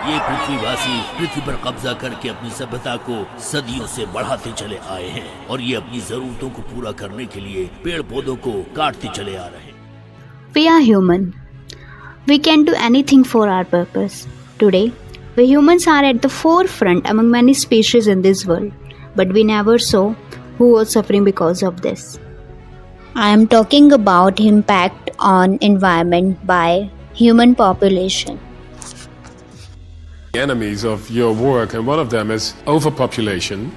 ये पृथ्वीवासी पृथ्वी पर कब्जा करके अपनी सभ्यता को सदियों से बढ़ाते चले आए हैं और ये अपनी जरूरतों को पूरा करने के लिए पेड़ पौधों को काटते चले आ रहे हैं। We are human. We can do anything for our purpose. Today, we humans are at the forefront among many species in this world, but we never saw who was suffering because of this. I am talking about impact on environment by human population. Enemies of your work, and one of them is overpopulation.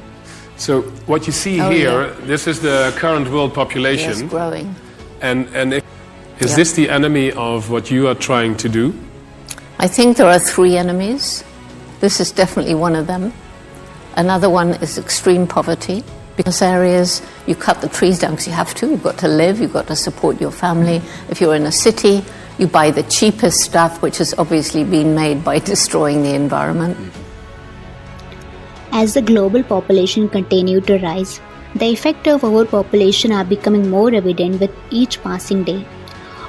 So what you see here, this is the current world population. Yes, growing. And is this the enemy of what you are trying to do? I think there are three enemies. This is definitely one of them. Another one is extreme poverty. Because areas, you cut the trees down because you have to. You've got to live, you've got to support your family. If you're in a city, you buy the cheapest stuff, which has obviously been made by destroying the environment. As the global population continues to rise, the effects of overpopulation are becoming more evident with each passing day.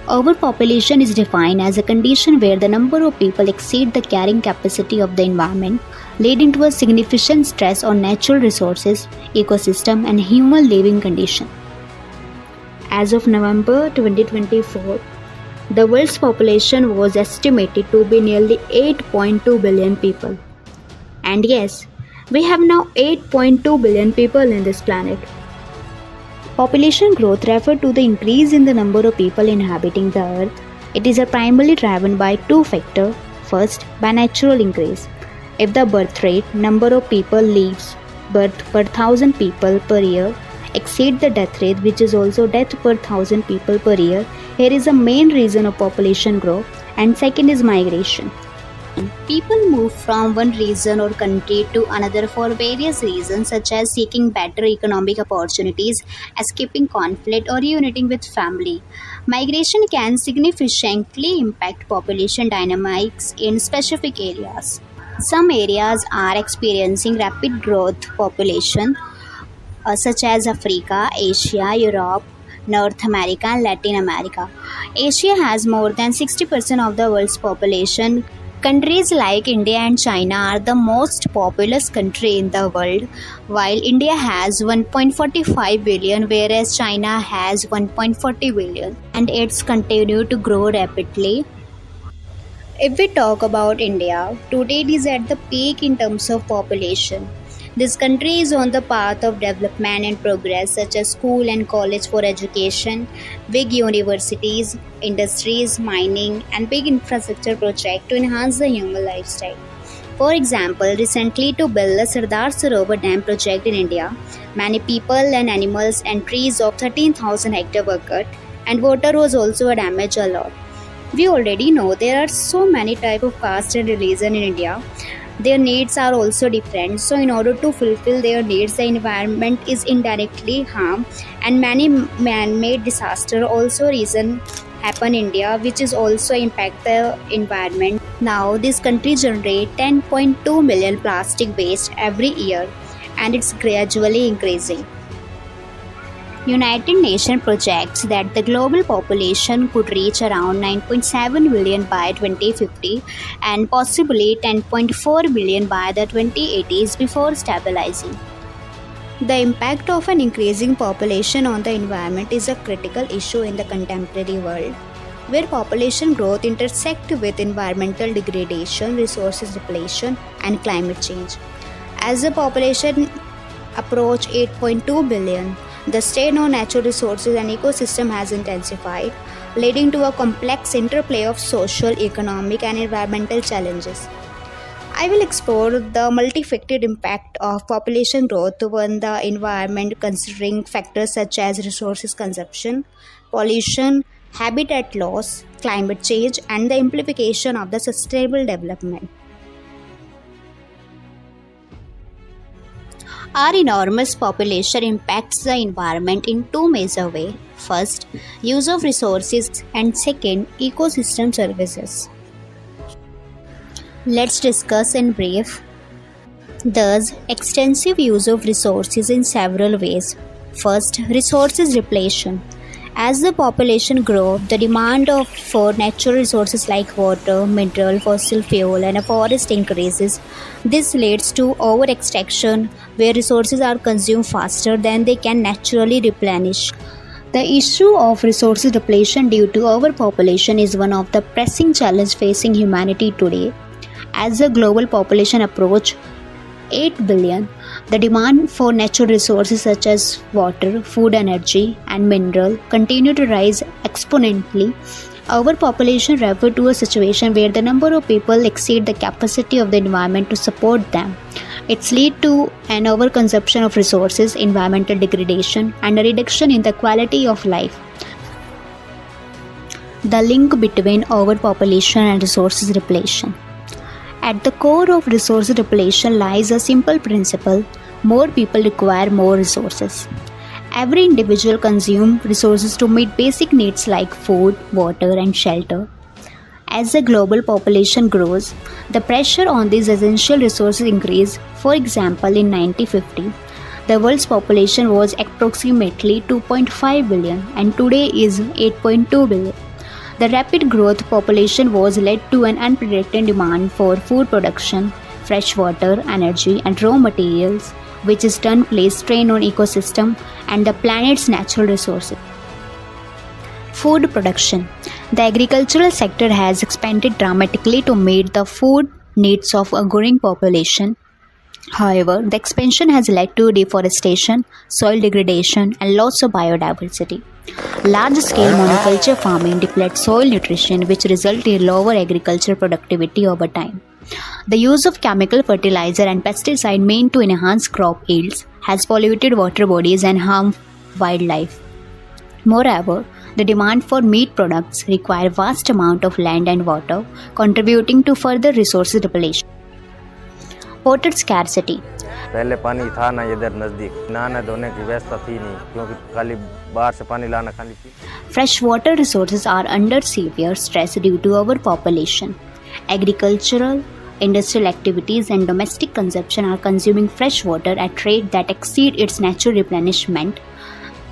Overpopulation is defined as a condition where the number of people exceed the carrying capacity of the environment, leading to a significant stress on natural resources, ecosystem, and human living conditions. As of November 2024, the world's population was estimated to be nearly 8.2 billion people. And yes, we have now 8.2 billion people in this planet. Population growth refers to the increase in the number of people inhabiting the earth. It is primarily driven by two factors. First, by natural increase. If the birth rate, number of people lives birth per 1,000 people per year, exceed the death rate, which is also death per 1,000 people per year, here is a main reason of population growth. And second is migration. People move from one region or country to another for various reasons, such as seeking better economic opportunities, escaping conflict, or reuniting with family. Migration can significantly impact population dynamics in specific areas. Some areas are experiencing rapid growth population, such as Africa, Asia, Europe, North America, and Latin America. Asia has more than 60% of the world's population. Countries like India and China are the most populous country in the world, while India has 1.45 billion, whereas China has 1.40 billion, and it's continued to grow rapidly. If we talk about India, today it is at the peak in terms of population. This country is on the path of development and progress, such as school and college for education, big universities, industries, mining, and big infrastructure projects to enhance the human lifestyle. For example, recently to build the Sardar Sarovar Dam project in India, many people and animals and trees of 13,000 hectares were cut, and water was also damaged a lot. We already know there are so many types of caste and religion in India. Their needs are also different, so in order to fulfill their needs, the environment is indirectly harmed, and many man-made disasters also happen in India, which is also impact the environment. Now, this country generates 10.2 million plastic waste every year, and it's gradually increasing. United Nations projects that the global population could reach around 9.7 billion by 2050 and possibly 10.4 billion by the 2080s before stabilizing. The impact of an increasing population on the environment is a critical issue in the contemporary world, where population growth intersects with environmental degradation, resources depletion, and climate change. As the population approaches 8.2 billion, the strain on natural resources and ecosystem has intensified, leading to a complex interplay of social, economic, and environmental challenges. I will explore the multifaceted impact of population growth on the environment, considering factors such as resources consumption, pollution, habitat loss, climate change, and the implication of the sustainable development. Our enormous population impacts the environment in two major ways. First, use of resources, and second, ecosystem services. Let's discuss in brief. Thus, extensive use of resources in several ways. First, resources depletion. As the population grows, the demand for natural resources like water, mineral, fossil fuel, and a forest increases. This leads to over-extraction, where resources are consumed faster than they can naturally replenish. The issue of resources depletion due to overpopulation is one of the pressing challenges facing humanity today. As the global population approaches 8 billion, the demand for natural resources such as water, food, energy, and mineral continue to rise exponentially. Overpopulation refers to a situation where the number of people exceed the capacity of the environment to support them. It leads to an overconsumption of resources, environmental degradation, and a reduction in the quality of life. The link between overpopulation and resources depletion. At the core of resource depletion lies a simple principle: more people require more resources. Every individual consumes resources to meet basic needs like food, water, and shelter. As the global population grows, the pressure on these essential resources increases. For example, in 1950, the world's population was approximately 2.5 billion and today is 8.2 billion. The rapid growth of population was led to an unprecedented demand for food production, fresh water, energy, and raw materials, which in turn placed strain on ecosystem and the planet's natural resources. Food production. The agricultural sector has expanded dramatically to meet the food needs of a growing population. However, the expansion has led to deforestation, soil degradation, and loss of biodiversity. Large-scale monoculture farming depletes soil nutrition, which results in lower agricultural productivity over time. The use of chemical fertilizer and pesticide meant to enhance crop yields has polluted water bodies and harmed wildlife. Moreover, the demand for meat products requires vast amount of land and water, contributing to further resources depletion. Water scarcity. पहले पानी था ना इधर नज़दीक, नहाने धोने की व्यवस्था थी नहीं क्योंकि खाली बाहर से पानी लाना खाली थी. Freshwater resources are under severe stress due to overpopulation. Agricultural, industrial activities and domestic consumption are consuming fresh water at rate that exceed its natural replenishment.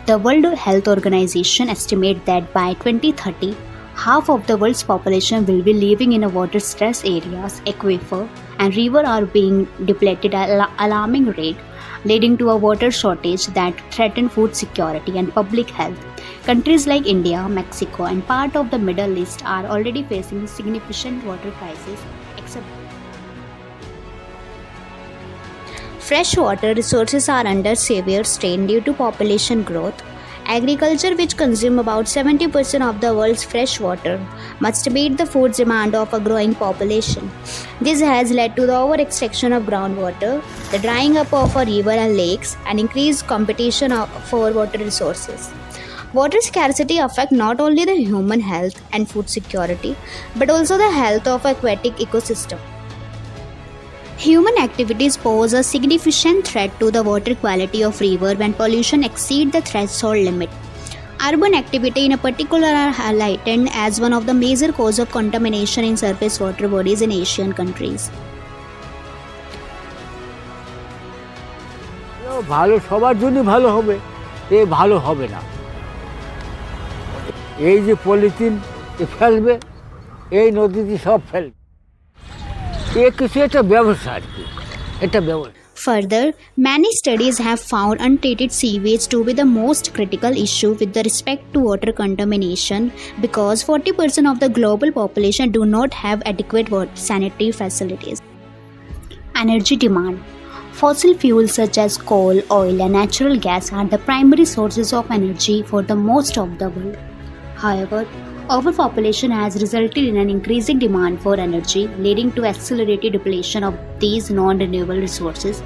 The World Health Organization estimates that by 2030, half of the world's population will be living in a water-stressed areas. Aquifer and river are being depleted at an alarming rate, leading to a water shortage that threatens food security and public health. Countries like India, Mexico, and part of the Middle East are already facing significant water crises. Freshwater resources are under severe strain due to population growth. Agriculture, which consumes about 70% of the world's fresh water, must meet the food demand of a growing population. This has led to the over-extraction of groundwater, the drying up of a river and lakes, and increased competition for water resources. Water scarcity affects not only the human health and food security, but also the health of aquatic ecosystem. Human activities pose a significant threat to the water quality of river when pollution exceeds the threshold limit. Urban activity in particular are highlighted as one of the major causes of contamination in surface water bodies in Asian countries. ভালো সবার জন্য ভালো হবে, এ ভালো হবে না। এই যে পলিথিন ফেলবে, এই নদীতে সব ফেলবে। Further, many studies have found untreated sewage to be the most critical issue with respect to water contamination because 40% of the global population do not have adequate sanitary facilities. Energy demand. Fossil fuels such as coal, oil, and natural gas are the primary sources of energy for the most of the world. However, overpopulation has resulted in an increasing demand for energy, leading to accelerated depletion of these non-renewable resources.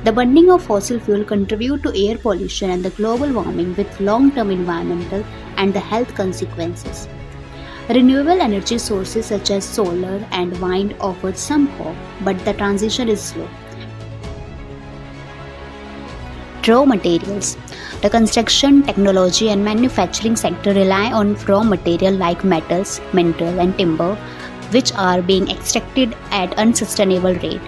The burning of fossil fuel contributes to air pollution and the global warming with long-term environmental and the health consequences. Renewable energy sources such as solar and wind offer some hope, but the transition is slow. Raw materials. The construction, technology, and manufacturing sector rely on raw material like metals, mineral, and timber, which are being extracted at unsustainable rate.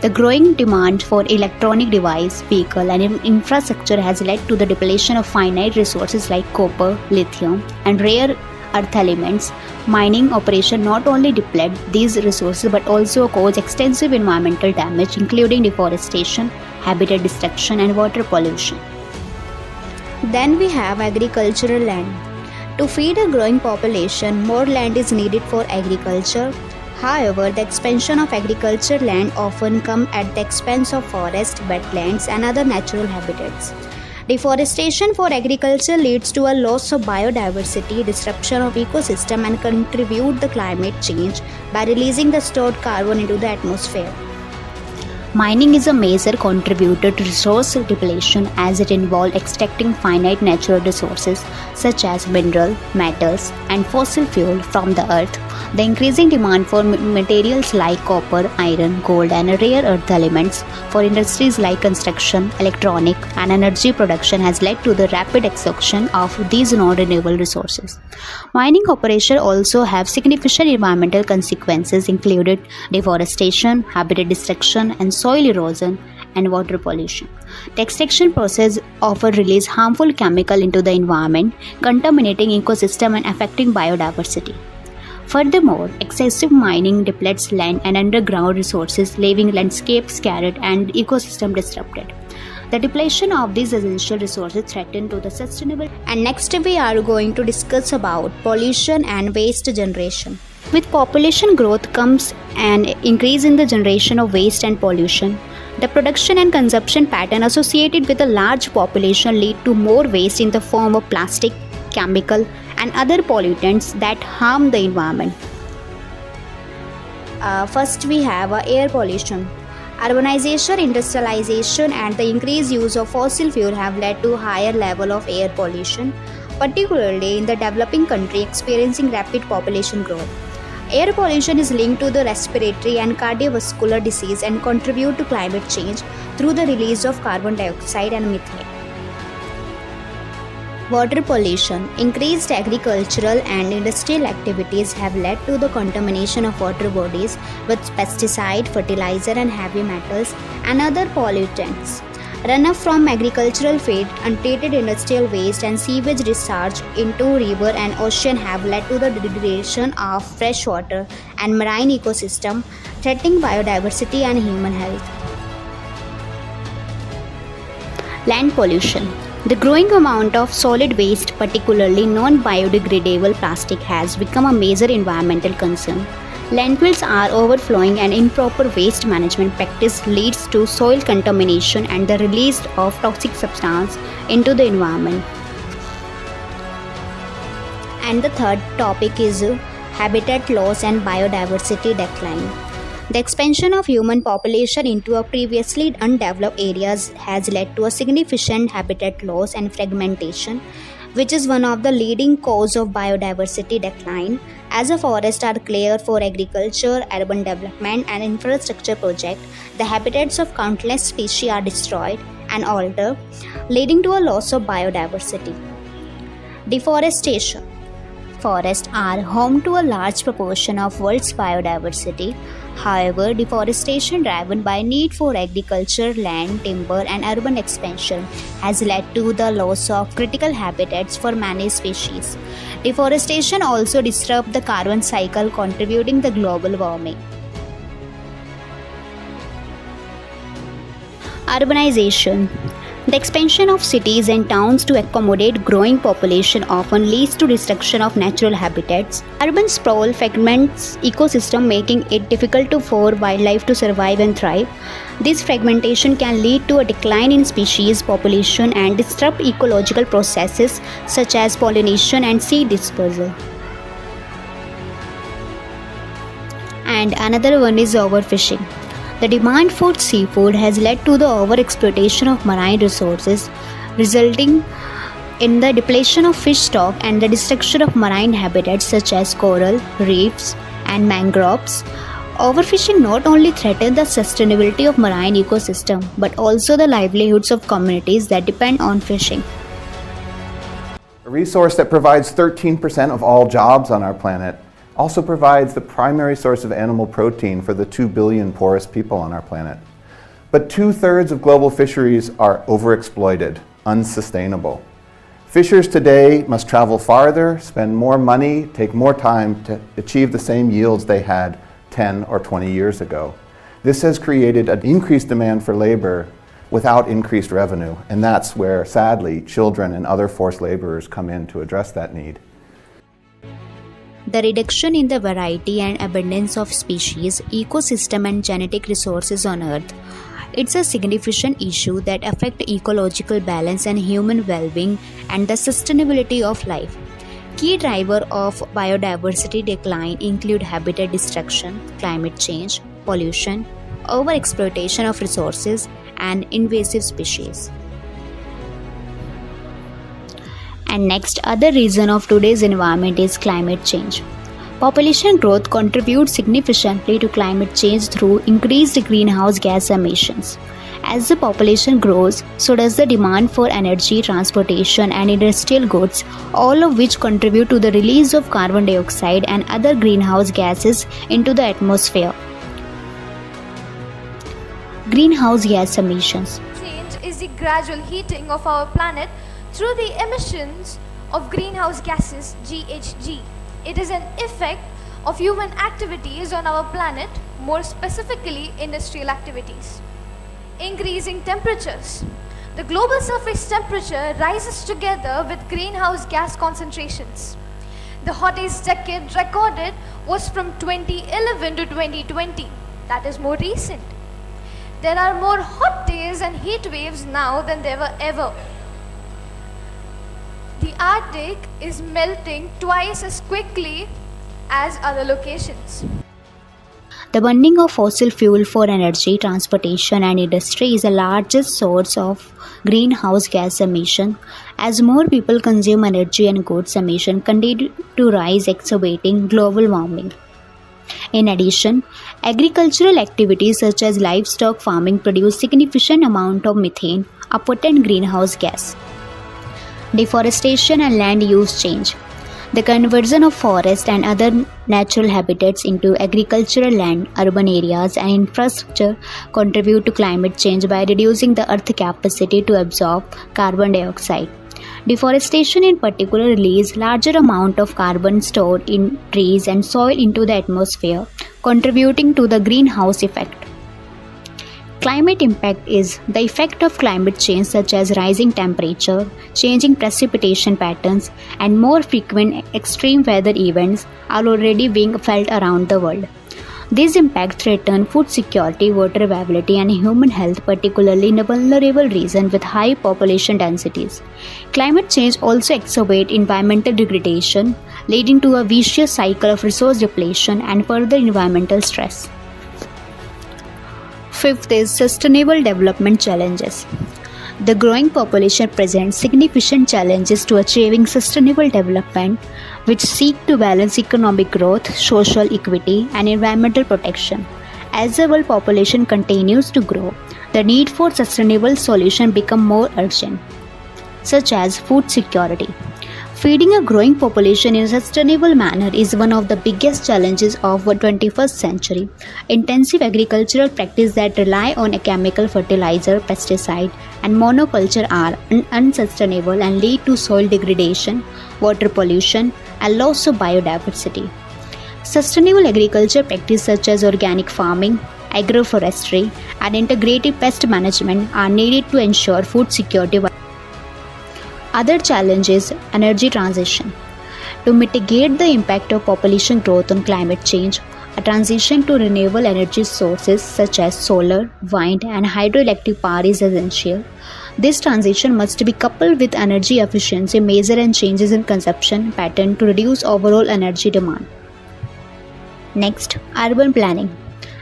The growing demand for electronic device, vehicle and infrastructure has led to the depletion of finite resources like copper, lithium and rare earth elements. Mining operation not only deplete these resources but also cause extensive environmental damage including deforestation, habitat destruction and water pollution. Then we have agricultural land. To feed a growing population, more land is needed for agriculture. However, the expansion of agricultural land often comes at the expense of forest, wetlands and other natural habitats. Deforestation for agriculture leads to a loss of biodiversity, disruption of ecosystem and contribute to climate change by releasing the stored carbon into the atmosphere. Mining is a major contributor to resource depletion as it involves extracting finite natural resources such as mineral, metals, and fossil fuel from the earth. The increasing demand for materials like copper, iron, gold, and rare earth elements for industries like construction, electronic, and energy production has led to the rapid exhaustion of these non-renewable resources. Mining operations also have significant environmental consequences, including deforestation, habitat destruction, and soil erosion and water pollution. The extraction process often releases harmful chemicals into the environment, contaminating ecosystem and affecting biodiversity. Furthermore, excessive mining depletes land and underground resources, leaving landscapes scarred and ecosystem disrupted. The depletion of these essential resources threatens to the sustainable. And next we are going to discuss about pollution and waste generation. With population growth comes an increase in the generation of waste and pollution. The production and consumption pattern associated with a large population lead to more waste in the form of plastic, chemical, and other pollutants that harm the environment. First we have air pollution. Urbanization, industrialization, and the increased use of fossil fuel have led to higher level of air pollution, particularly in the developing country experiencing rapid population growth. Air pollution is linked to the respiratory and cardiovascular disease and contribute to climate change through the release of carbon dioxide and methane. Water pollution. Increased agricultural and industrial activities have led to the contamination of water bodies with pesticide, fertilizer and heavy metals and other pollutants. Runoff from agricultural feed, untreated industrial waste and sewage discharge into river and ocean have led to the degradation of fresh water and marine ecosystem, threatening biodiversity and human health. Land pollution. The growing amount of solid waste, particularly non-biodegradable plastic, has become a major environmental concern. Landfills are overflowing and improper waste management practice leads to soil contamination and the release of toxic substances into the environment. And the third topic is habitat loss and biodiversity decline. The expansion of human population into a previously undeveloped areas has led to a significant habitat loss and fragmentation, which is one of the leading causes of biodiversity decline. As the forests are cleared for agriculture, urban development and infrastructure projects, the habitats of countless species are destroyed and altered, leading to a loss of biodiversity. Deforestation. Forests are home to a large proportion of world's biodiversity. However, deforestation driven by need for agriculture, land, timber and urban expansion has led to the loss of critical habitats for many species. Deforestation also disrupts the carbon cycle, contributing to global warming. Urbanization. The expansion of cities and towns to accommodate growing population often leads to destruction of natural habitats. Urban sprawl fragments ecosystem, making it difficult for wildlife to survive and thrive. This fragmentation can lead to a decline in species population and disrupt ecological processes such as pollination and seed dispersal. And another one is overfishing. The demand for seafood has led to the overexploitation of marine resources, resulting in the depletion of fish stock and the destruction of marine habitats such as coral, reefs, and mangroves. Overfishing not only threatens the sustainability of marine ecosystem but also the livelihoods of communities that depend on fishing. A resource that provides 13% of all jobs on our planet also provides the primary source of animal protein for the 2 billion poorest people on our planet. But 2/3 of global fisheries are overexploited, unsustainable. Fishers today must travel farther, spend more money, take more time to achieve the same yields they had 10 or 20 years ago. This has created an increased demand for labor without increased revenue, and that's where, sadly, children and other forced laborers come in to address that need. The reduction in the variety and abundance of species, ecosystem and genetic resources on Earth. It's a significant issue that affects ecological balance and human well-being and the sustainability of life. Key drivers of biodiversity decline include habitat destruction, climate change, pollution, overexploitation of resources, and invasive species. And next, other reason of today's environment is climate change. Population growth contributes significantly to climate change through increased greenhouse gas emissions. As the population grows, so does the demand for energy, transportation, and industrial goods, all of which contribute to the release of carbon dioxide and other greenhouse gases into the atmosphere. Greenhouse gas emissions. Change is the gradual heating of our planet through the emissions of greenhouse gases, GHG. It is an effect of human activities on our planet, more specifically industrial activities. Increasing temperatures. The global surface temperature rises together with greenhouse gas concentrations. The hottest decade recorded was from 2011 to 2020. That is more recent. There are more hot days and heat waves now than there were ever. The Arctic is melting twice as quickly as other locations. The burning of fossil fuel for energy, transportation, and industry is the largest source of greenhouse gas emission. As more people consume energy and goods, emission continue to rise, exacerbating global warming. In addition, agricultural activities such as livestock farming produce significant amount of methane, a potent greenhouse gas. Deforestation and land use change. The conversion of forest and other natural habitats into agricultural land, urban areas, and infrastructure contribute to climate change by reducing the Earth's capacity to absorb carbon dioxide. Deforestation in particular releases larger amount of carbon stored in trees and soil into the atmosphere, contributing to the greenhouse effect. Climate impact is the effect of climate change such as rising temperature, changing precipitation patterns, and more frequent extreme weather events are already being felt around the world. These impacts threaten food security, water availability, and human health, particularly in vulnerable regions with high population densities. Climate change also exacerbates environmental degradation, leading to a vicious cycle of resource depletion and further environmental stress. Fifth is sustainable development challenges. The growing population presents significant challenges to achieving sustainable development, which seek to balance economic growth, social equity, and environmental protection. As the world population continues to grow, the need for sustainable solutions becomes more urgent, such as food security. Feeding a growing population in a sustainable manner is one of the biggest challenges of the 21st century. Intensive agricultural practices that rely on a chemical fertilizer, pesticide, and monoculture are unsustainable and lead to soil degradation, water pollution, and loss of biodiversity. Sustainable agriculture practices such as organic farming, agroforestry, and integrated pest management are needed to ensure food security. Other challenge is energy transition. To mitigate the impact of population growth on climate change, a transition to renewable energy sources such as solar, wind, and hydroelectric power is essential. This transition must be coupled with energy efficiency measures and changes in consumption pattern to reduce overall energy demand. Next, urban planning.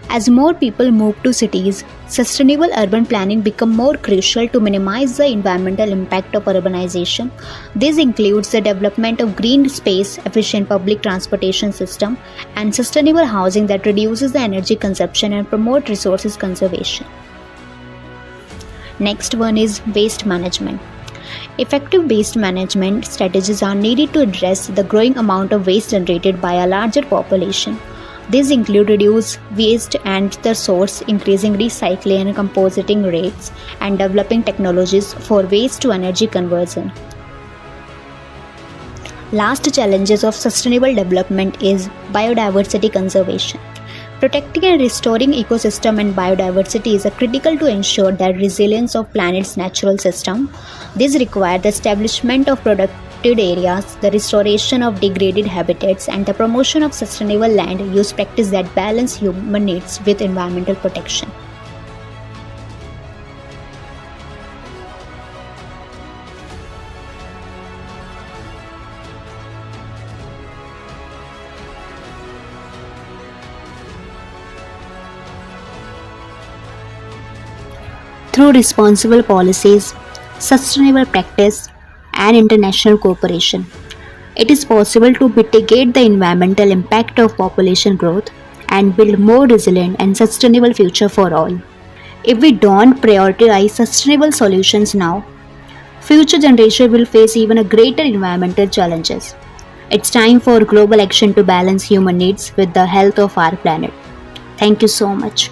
As more people move to cities, sustainable urban planning becomes more crucial to minimize the environmental impact of urbanization. This includes the development of green space, efficient public transportation system, and sustainable housing that reduces the energy consumption and promote resources conservation. Next one is waste management. Effective waste management strategies are needed to address the growing amount of waste generated by a larger population. These include reduce waste and the source, increasing recycling and compositing rates, and developing technologies for waste to energy conversion. Last challenges of sustainable development is biodiversity conservation. Protecting and restoring ecosystem and biodiversity is critical to ensure the resilience of planet's natural system. This requires the establishment of protected areas, the restoration of degraded habitats, and the promotion of sustainable land use practices that balance human needs with environmental protection. Through responsible policies, sustainable practice, and international cooperation, it is possible to mitigate the environmental impact of population growth and build more resilient and sustainable future for all. If we don't prioritize sustainable solutions now, future generations will face even greater environmental challenges. It's time for global action to balance human needs with the health of our planet. Thank you so much.